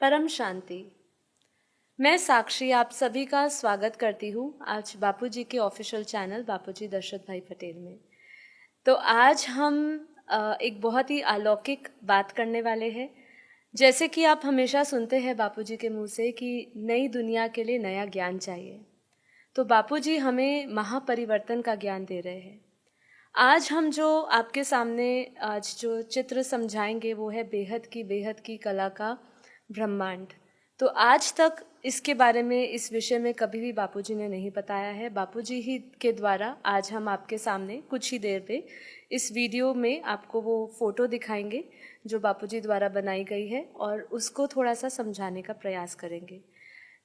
परम शांति। मैं साक्षी आप सभी का स्वागत करती हूँ आज बापूजी के ऑफिशियल चैनल बापूजी दशरथ भाई पटेल में। तो आज हम एक बहुत ही अलौकिक बात करने वाले हैं। जैसे कि आप हमेशा सुनते हैं बापूजी के मुंह से कि नई दुनिया के लिए नया ज्ञान चाहिए, तो बापूजी हमें महापरिवर्तन का ज्ञान दे रहे हैं। आज हम जो आपके सामने आज जो चित्र समझाएंगे वो है बेहद की कला का ब्रह्मांड। तो आज तक इसके बारे में, इस विषय में कभी भी बापूजी ने नहीं बताया है। बापूजी ही के द्वारा आज हम आपके सामने कुछ ही देर में इस वीडियो में आपको वो फोटो दिखाएंगे जो बापूजी द्वारा बनाई गई है और उसको थोड़ा सा समझाने का प्रयास करेंगे।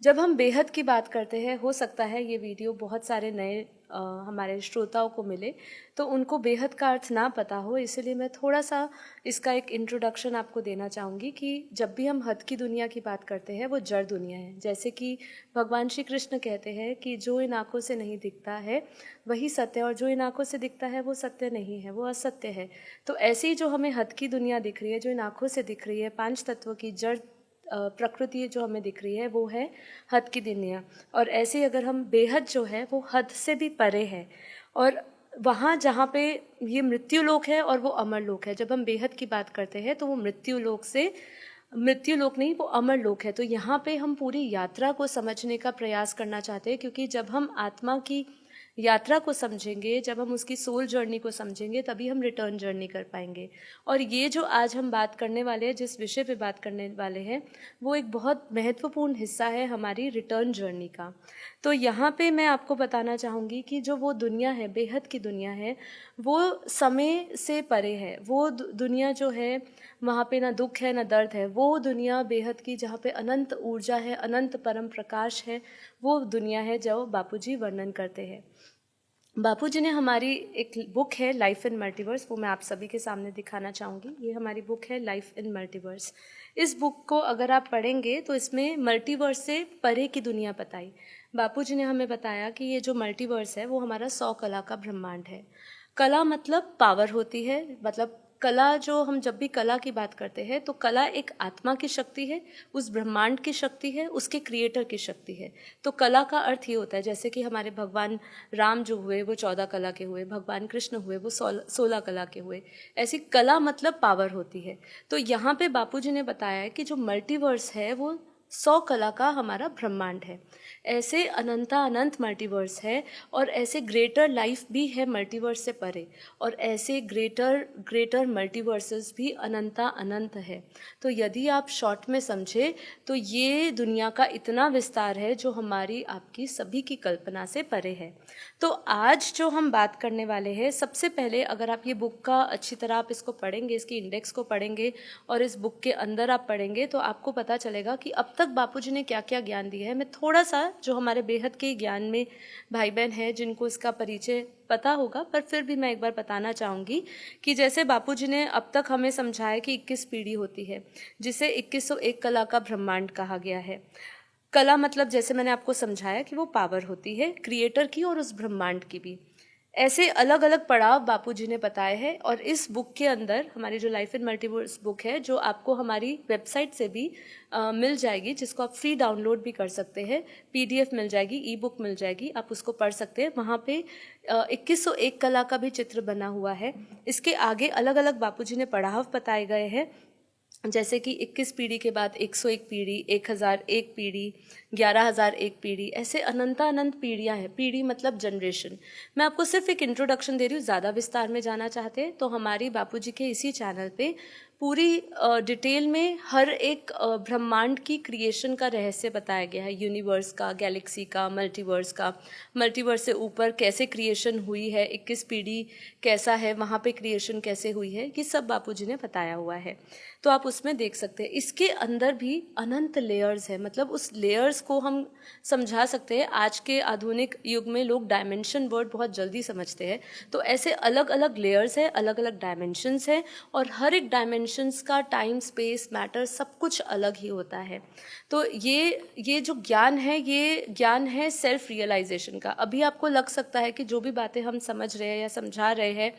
जब हम बेहद की बात करते हैं, हो सकता है ये वीडियो बहुत सारे नए हमारे श्रोताओं को मिले तो उनको बेहद का अर्थ ना पता हो, इसलिए मैं थोड़ा सा इसका एक इंट्रोडक्शन आपको देना चाहूँगी कि जब भी हम हद की दुनिया की बात करते हैं वो जड़ दुनिया है। जैसे कि भगवान श्री कृष्ण कहते हैं कि जो इन आँखों से नहीं दिखता है वही सत्य, और जो इन आँखों से दिखता है वो सत्य नहीं है, वो असत्य है। तो ऐसी ही जो हमें हद की दुनिया दिख रही है, जो इन आँखों से दिख रही है, 5 तत्व की जड़ प्रकृति जो हमें दिख रही है वो है हद की दुनिया। और ऐसे ही अगर हम बेहद जो है वो हद से भी परे है, और वहाँ जहाँ पे ये मृत्यु लोक है और वो अमर लोक है। जब हम बेहद की बात करते हैं तो वो मृत्यु लोक नहीं, वो अमर लोक है। तो यहाँ पे हम पूरी यात्रा को समझने का प्रयास करना चाहते हैं, क्योंकि जब हम आत्मा की यात्रा को समझेंगे, जब हम उसकी सोल जर्नी को समझेंगे, तभी हम रिटर्न जर्नी कर पाएंगे। और ये जो आज हम बात करने वाले हैं, जिस विषय पे बात करने वाले हैं, वो एक बहुत महत्वपूर्ण हिस्सा है हमारी रिटर्न जर्नी का। तो यहाँ पे मैं आपको बताना चाहूँगी कि जो वो दुनिया है, बेहद की दुनिया है, वो समय से परे है। वो दुनिया जो है वहाँ पे ना दुख है ना दर्द है। वो दुनिया बेहद की, जहाँ पे अनंत ऊर्जा है, अनंत परम प्रकाश है, वो दुनिया है जो बापूजी वर्णन करते हैं। बापूजी ने हमारी एक बुक है लाइफ इन मल्टीवर्स, वो मैं आप सभी के सामने दिखाना चाहूँगी। ये हमारी बुक है लाइफ इन मल्टीवर्स। इस बुक को अगर आप पढ़ेंगे तो इसमें मल्टीवर्स से परे की दुनिया बताई। बापूजी ने हमें बताया कि ये जो मल्टीवर्स है वो हमारा 100 कला का ब्रह्मांड है। कला मतलब पावर होती है, मतलब कला, जो हम जब भी कला की बात करते हैं तो कला एक आत्मा की शक्ति है, उस ब्रह्मांड की शक्ति है, उसके क्रिएटर की शक्ति है। तो कला का अर्थ ये होता है, जैसे कि हमारे भगवान राम जो हुए वो 14 कला के हुए, भगवान कृष्ण हुए वो 16 कला के हुए। ऐसी कला मतलब पावर होती है। तो यहाँ पे बापूजी ने बताया है कि जो मल्टीवर्स है वो 100 कला का हमारा ब्रह्मांड है। ऐसे अनंत मल्टीवर्स है, और ऐसे ग्रेटर लाइफ भी है मल्टीवर्स से परे, और ऐसे ग्रेटर मल्टीवर्सेस भी अनंत है। तो यदि आप शॉर्ट में समझे तो ये दुनिया का इतना विस्तार है जो हमारी आपकी सभी की कल्पना से परे है। तो आज जो हम बात करने वाले हैं, सबसे पहले अगर आप ये बुक का अच्छी तरह आप इसको पढ़ेंगे, इसकी इंडेक्स को पढ़ेंगे और इस बुक के अंदर आप पढ़ेंगे, तो आपको पता चलेगा कि अब तक बापूजी ने क्या क्या ज्ञान दिया है। मैं थोड़ा सा, जो हमारे बेहद के ज्ञान में भाई बहन है जिनको इसका परिचय पता होगा, पर फिर भी मैं एक बार बताना चाहूँगी कि जैसे बापूजी ने अब तक हमें समझाया कि 21 पीढ़ी होती है, जिसे 2101 कला का ब्रह्मांड कहा गया है। कला मतलब जैसे मैंने आपको समझाया कि वो पावर होती है क्रिएटर की और उस ब्रह्मांड की भी। ऐसे अलग अलग पड़ाव बापूजी ने बताए हैं, और इस बुक के अंदर हमारी जो लाइफ इन मल्टीवर्स बुक है, जो आपको हमारी वेबसाइट से भी मिल जाएगी, जिसको आप फ्री डाउनलोड भी कर सकते हैं, पीडीएफ मिल जाएगी, ई बुक मिल जाएगी, आप उसको पढ़ सकते हैं। वहाँ पे 2101 कला का भी चित्र बना हुआ है। इसके आगे अलग अलग बापूजी ने पड़ाव बताए गए हैं, जैसे कि 21 पीढ़ी के बाद 101 पीढ़ी, 1001 पीढ़ी, 11,001 पीढ़ी, ऐसे अनंत पीढ़ियाँ हैं। पीढ़ी मतलब जनरेशन। मैं आपको सिर्फ एक इंट्रोडक्शन दे रही हूँ, ज़्यादा विस्तार में जाना चाहते हैं तो हमारी बापूजी के इसी चैनल पे पूरी डिटेल में हर एक ब्रह्मांड की क्रिएशन का रहस्य बताया गया है। यूनिवर्स का, गैलेक्सी का, मल्टीवर्स से ऊपर कैसे क्रिएशन हुई है, 21 पीढ़ी कैसा है, वहाँ पे क्रिएशन कैसे हुई है, ये सब बापूजी ने बताया हुआ है। तो आप उसमें देख सकते हैं। इसके अंदर भी अनंत लेयर्स है, मतलब उस लेयर्स को हम समझा सकते हैं। आज के आधुनिक युग में लोग डायमेंशन वर्ड बहुत जल्दी समझते हैं, तो ऐसे अलग अलग लेयर्स है, अलग अलग डायमेंशंस है, और हर एक डायमेंशंस का टाइम, स्पेस, मैटर सब कुछ अलग ही होता है। तो ये जो ज्ञान है, ये ज्ञान है सेल्फ रियलाइजेशन का। अभी आपको लग सकता है कि जो भी बातें हम समझ रहे हैं या समझा रहे हैं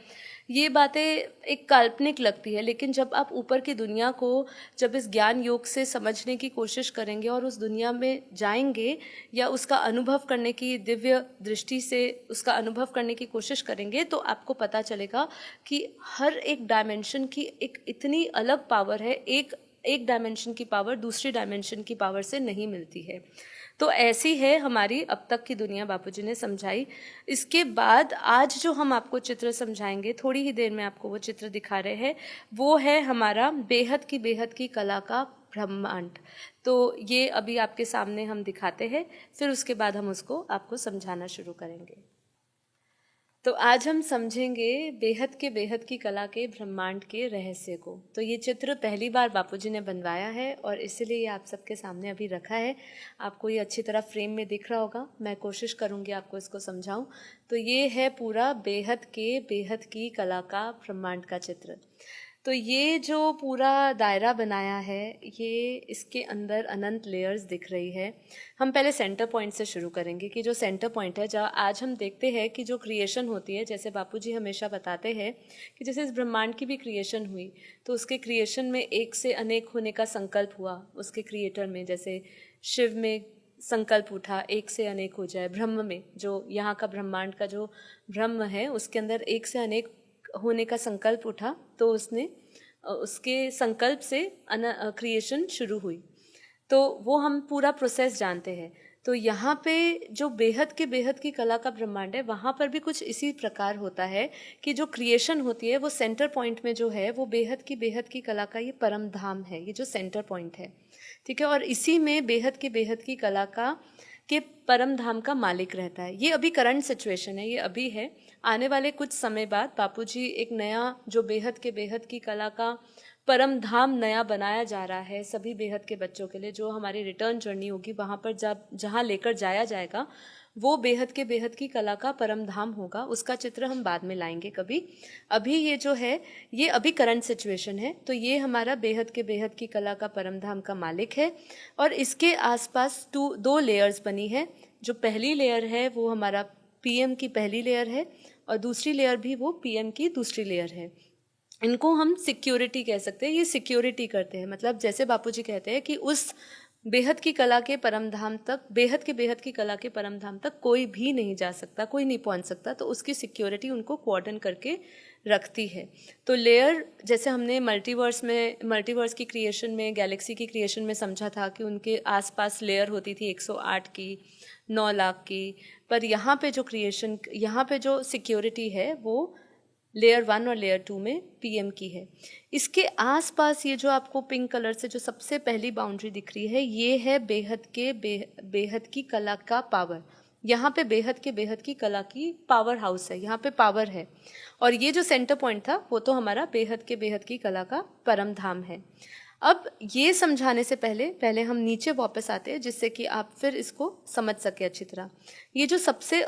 ये बातें एक काल्पनिक लगती है, लेकिन जब आप ऊपर की दुनिया को जब इस ज्ञान योग से समझने की कोशिश करेंगे और उस दुनिया में जाएंगे या उसका अनुभव करने की दिव्य दृष्टि से उसका अनुभव करने की कोशिश करेंगे, तो आपको पता चलेगा कि हर एक डायमेंशन की एक इतनी अलग पावर है। एक डायमेंशन की पावर दूसरी डायमेंशन की पावर से नहीं मिलती है। तो ऐसी है हमारी अब तक की दुनिया, बापूजी ने समझाई। इसके बाद आज जो हम आपको चित्र समझाएंगे, थोड़ी ही देर में आपको वो चित्र दिखा रहे हैं, वो है हमारा बेहद की कला का ब्रह्मांड। तो ये अभी आपके सामने हम दिखाते हैं, फिर उसके बाद हम उसको आपको समझाना शुरू करेंगे। तो आज हम समझेंगे बेहद की कला के ब्रह्मांड के रहस्य को। तो ये चित्र पहली बार बापूजी ने बनवाया है और इसीलिए ये आप सबके सामने अभी रखा है। आपको ये अच्छी तरह फ्रेम में दिख रहा होगा, मैं कोशिश करूँगी आपको इसको समझाऊं। तो ये है पूरा बेहद की कला का ब्रह्मांड का चित्र। तो ये जो पूरा दायरा बनाया है, ये इसके अंदर अनंत लेयर्स दिख रही है। हम पहले सेंटर पॉइंट से शुरू करेंगे कि जो सेंटर पॉइंट है, जहाँ आज हम देखते हैं कि जो क्रिएशन होती है, जैसे बापूजी हमेशा बताते हैं कि जैसे इस ब्रह्मांड की भी क्रिएशन हुई, तो उसके क्रिएशन में एक से अनेक होने का संकल्प हुआ उसके क्रिएटर में। जैसे शिव में संकल्प उठा एक से अनेक हो जाए, ब्रह्म में जो यहाँ का ब्रह्मांड का जो ब्रह्म है उसके अंदर एक से अनेक होने का संकल्प उठा, तो उसने उसके संकल्प से क्रिएशन शुरू हुई। तो वो हम पूरा प्रोसेस जानते हैं। तो यहाँ पे जो बेहद की कला का ब्रह्मांड है, वहाँ पर भी कुछ इसी प्रकार होता है कि जो क्रिएशन होती है वो सेंटर पॉइंट में जो है वो बेहद की कला का ये परम धाम है, ये जो सेंटर पॉइंट है, ठीक है। और इसी में बेहद की कला का के परम धाम का मालिक रहता है। ये अभी करंट सिचुएशन है, ये अभी है। आने वाले कुछ समय बाद बापूजी एक नया जो बेहद की कला का परम धाम नया बनाया जा रहा है सभी बेहद के बच्चों के लिए, जो हमारी रिटर्न जर्नी होगी वहाँ पर जहाँ लेकर जाया जाएगा वो बेहद की कला का परम धाम होगा। उसका चित्र हम बाद में लाएंगे कभी। अभी ये जो है ये अभी करंट सिचुएशन है। तो ये हमारा बेहद की कला का परम धाम का मालिक है और इसके आसपास दो लेयर्स बनी है। जो पहली लेयर है वो हमारा पीएम की पहली लेयर है और दूसरी लेयर भी वो पीएम की दूसरी लेयर है। इनको हम सिक्योरिटी कह सकते हैं। ये सिक्योरिटी करते हैं, मतलब जैसे बापूजी कहते हैं कि उस बेहद की कला के परम धाम तक, बेहद की कला के परम धाम तक कोई भी नहीं जा सकता, कोई नहीं पहुंच सकता। तो उसकी सिक्योरिटी उनको क्वार्टन करके रखती है। तो लेयर, जैसे हमने मल्टीवर्स की क्रिएशन में, गैलेक्सी की क्रिएशन में समझा था कि उनके आसपास लेयर होती थी 108 की, 9 लाख की। पर यहाँ पे जो सिक्योरिटी है वो लेयर 1 और लेयर 2 में पीएम की है। इसके आसपास ये जो आपको पिंक कलर से जो सबसे पहली बाउंड्री दिख रही है, ये है बेहद की कला का पावर। यहाँ पे बेहद की कला की पावर हाउस है, यहाँ पे पावर है। और ये जो सेंटर पॉइंट था वो तो हमारा बेहद की कला का परम धाम है। अब ये समझाने से पहले हम नीचे वापस आते हैं, जिससे कि आप फिर इसको समझ सके अच्छी तरह। ये जो सबसे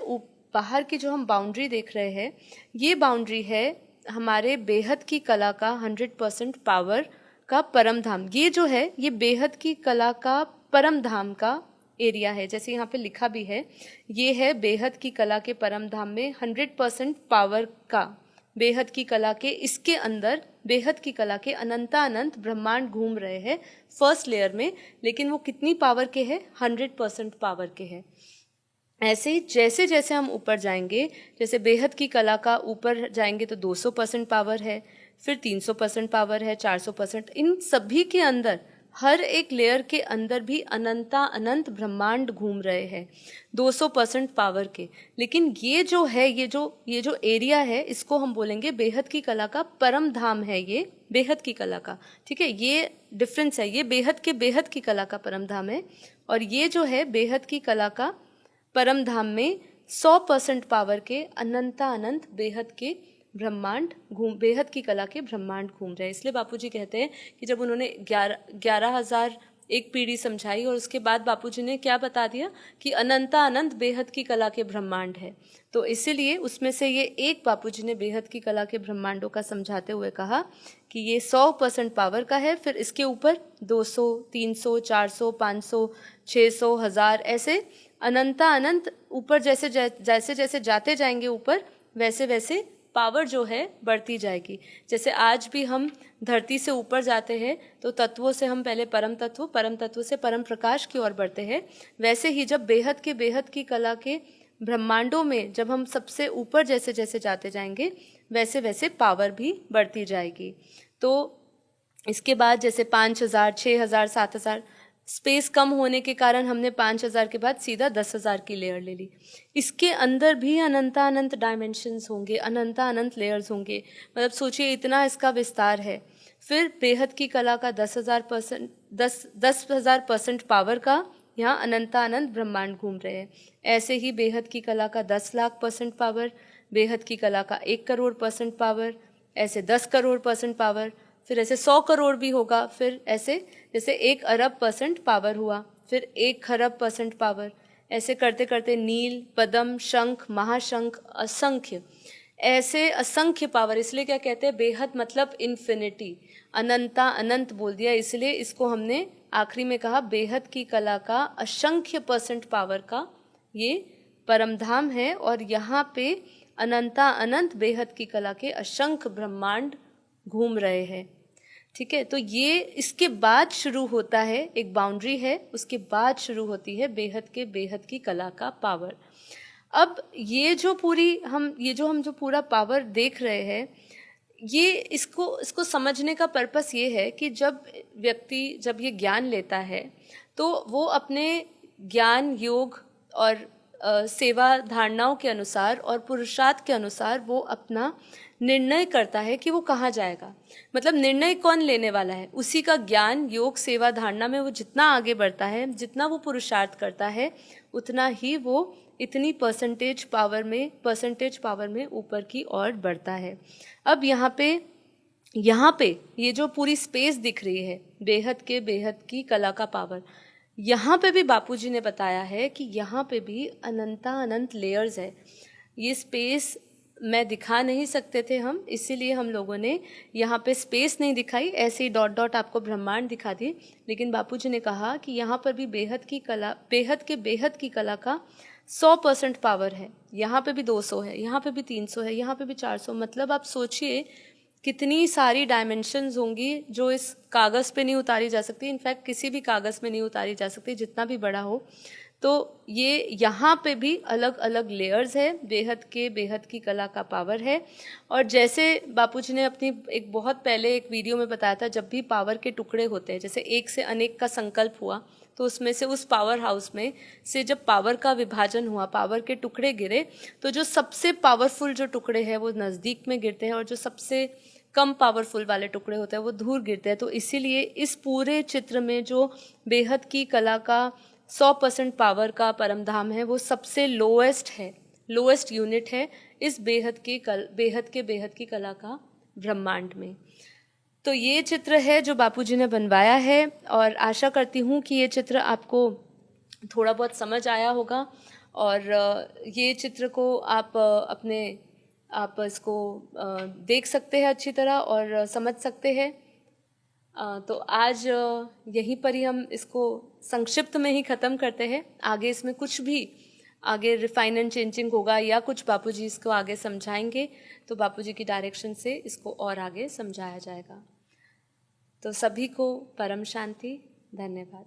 बाहर की जो हम बाउंड्री देख रहे हैं, ये बाउंड्री है हमारे बेहद की कला का 100% पावर का परम धाम। ये जो है ये बेहद की कला का परम धाम का एरिया है। जैसे यहाँ पे लिखा भी है, ये है बेहद की कला के परम धाम में 100% पावर का बेहद की कला के, इसके अंदर बेहद की कला के अनंत ब्रह्मांड घूम रहे हैं फर्स्ट लेयर में। लेकिन वो कितनी पावर के हैं? 100% पावर के हैं। ऐसे ही जैसे जैसे हम ऊपर जाएंगे, जैसे बेहद की कला का ऊपर जाएंगे तो 200% पावर है, फिर 300% पावर है, 400%। इन सभी के अंदर, हर एक लेयर के अंदर भी अनंत ब्रह्मांड घूम रहे हैं 200% पावर के। लेकिन ये जो है, ये जो एरिया है, इसको हम बोलेंगे बेहद की कला का परम धाम है। ये बेहद की कला का, ठीक है, ये डिफरेंस है। ये बेहद की कला का परम धाम है और ये जो है बेहद की कला का परम धाम में 100% पावर के अनंत बेहद की कला के ब्रह्मांड घूम रहे हैं। इसलिए बापूजी कहते हैं कि जब उन्होंने 11,000 एक पीढ़ी समझाई और उसके बाद बापूजी ने क्या बता दिया कि अनंत बेहद की कला के ब्रह्मांड है। तो इसीलिए उसमें से ये एक बापूजी ने बेहद की कला के ब्रह्मांडों का समझाते हुए कहा कि ये 100% पावर का है। फिर इसके ऊपर 200, 300, 400, 500, 600, 1000 ऐसे अनंत ऊपर जैसे जैसे जाते जाएंगे ऊपर, वैसे वैसे पावर जो है बढ़ती जाएगी। जैसे आज भी हम धरती से ऊपर जाते हैं तो तत्वों से हम पहले परम तत्व से परम प्रकाश की ओर बढ़ते हैं, वैसे ही जब बेहद की कला के ब्रह्मांडों में जब हम सबसे ऊपर जैसे जैसे जाते जाएंगे वैसे वैसे पावर भी बढ़ती जाएगी। तो इसके बाद जैसे 5000, 6000, 7000, स्पेस कम होने के कारण हमने 5000 के बाद सीधा 10,000 की लेयर ले ली। इसके अंदर भी अनंत डायमेंशंस होंगे, अनंत लेयर्स होंगे। मतलब सोचिए इतना इसका विस्तार है। फिर बेहद की कला का 10,000% पावर का यहाँ अनंत ब्रह्मांड घूम रहे हैं। ऐसे ही बेहद की कला का 10 लाख% पावर, बेहद की कला का 1 करोड़% पावर, ऐसे 10 करोड़% पावर, फिर ऐसे 100 करोड़ भी होगा, फिर ऐसे जैसे 1 अरब% पावर हुआ, फिर 1 खरब% पावर, ऐसे करते करते नील, पद्म, शंख, महाशंख, असंख्य, ऐसे असंख्य पावर। इसलिए क्या कहते हैं बेहद मतलब इन्फिनिटी, अनंत बोल दिया, इसलिए इसको हमने आखिरी में कहा बेहद की कला का असंख्य% पावर का ये परमधाम है। और यहाँ पे अनंत बेहद की कला के असंख्य ब्रह्मांड घूम रहे हैं। ठीक है, तो ये इसके बाद शुरू होता है, एक बाउंड्री है, उसके बाद शुरू होती है बेहद की कला का पावर। अब ये जो हम जो पूरा पावर देख रहे हैं, ये इसको समझने का पर्पस ये है कि जब व्यक्ति जब ये ज्ञान लेता है तो वो अपने ज्ञान, योग और सेवा धारणाओं के अनुसार और पुरुषार्थ के अनुसार वो अपना निर्णय करता है कि वो कहाँ जाएगा। मतलब निर्णय कौन लेने वाला है? उसी का ज्ञान, योग, सेवा धारणा में वो जितना आगे बढ़ता है, जितना वो पुरुषार्थ करता है, उतना ही वो इतनी परसेंटेज पावर में ऊपर की ओर बढ़ता है। अब यहाँ पे ये जो पूरी स्पेस दिख रही है, बेहद की कला का पावर, यहाँ पे भी बापूजी ने बताया है कि यहाँ पे भी अनंत लेयर्स है। ये स्पेस मैं दिखा नहीं सकते थे हम, इसीलिए हम लोगों ने यहाँ पे स्पेस नहीं दिखाई, ऐसे ही डॉट आपको ब्रह्मांड दिखा दी। लेकिन बापूजी ने कहा कि यहाँ पर भी बेहद की कला का 100% पावर है। यहाँ पे भी 200 है, यहाँ पे भी 300 है, यहाँ पे भी 400। मतलब आप सोचिए कितनी सारी डायमेंशंस होंगी जो इस कागज़ पे नहीं उतारी जा सकती, इनफैक्ट किसी भी कागज़ में नहीं उतारी जा सकती, जितना भी बड़ा हो। तो ये यहाँ पे भी अलग अलग लेयर्स है, बेहद की कला का पावर है। और जैसे बापूजी ने अपनी एक बहुत पहले एक वीडियो में बताया था, जब भी पावर के टुकड़े होते हैं, जैसे एक से अनेक का संकल्प हुआ, तो उसमें से उस पावर हाउस में से जब पावर का विभाजन हुआ, पावर के टुकड़े गिरे, तो जो सबसे पावरफुल जो टुकड़े हैं वो नज़दीक में गिरते हैं और जो सबसे कम पावरफुल वाले टुकड़े होते हैं वो दूर गिरते हैं। तो इसीलिए इस पूरे चित्र में जो बेहद की कला का 100% पावर का परमधाम है, वो सबसे लोएस्ट यूनिट है इस बेहद की कला का ब्रह्मांड में। तो ये चित्र है जो बापूजी ने बनवाया है, और आशा करती हूँ कि ये चित्र आपको थोड़ा बहुत समझ आया होगा। और ये चित्र को आप इसको देख सकते हैं अच्छी तरह और समझ सकते हैं। तो आज यहीं पर ही हम इसको संक्षिप्त में ही ख़त्म करते हैं। आगे इसमें कुछ भी आगे रिफाइन एंड चेंजिंग होगा या कुछ बापूजी इसको आगे समझाएंगे, तो बापूजी की डायरेक्शन से इसको और आगे समझाया जाएगा। तो सभी को परम शांति, धन्यवाद।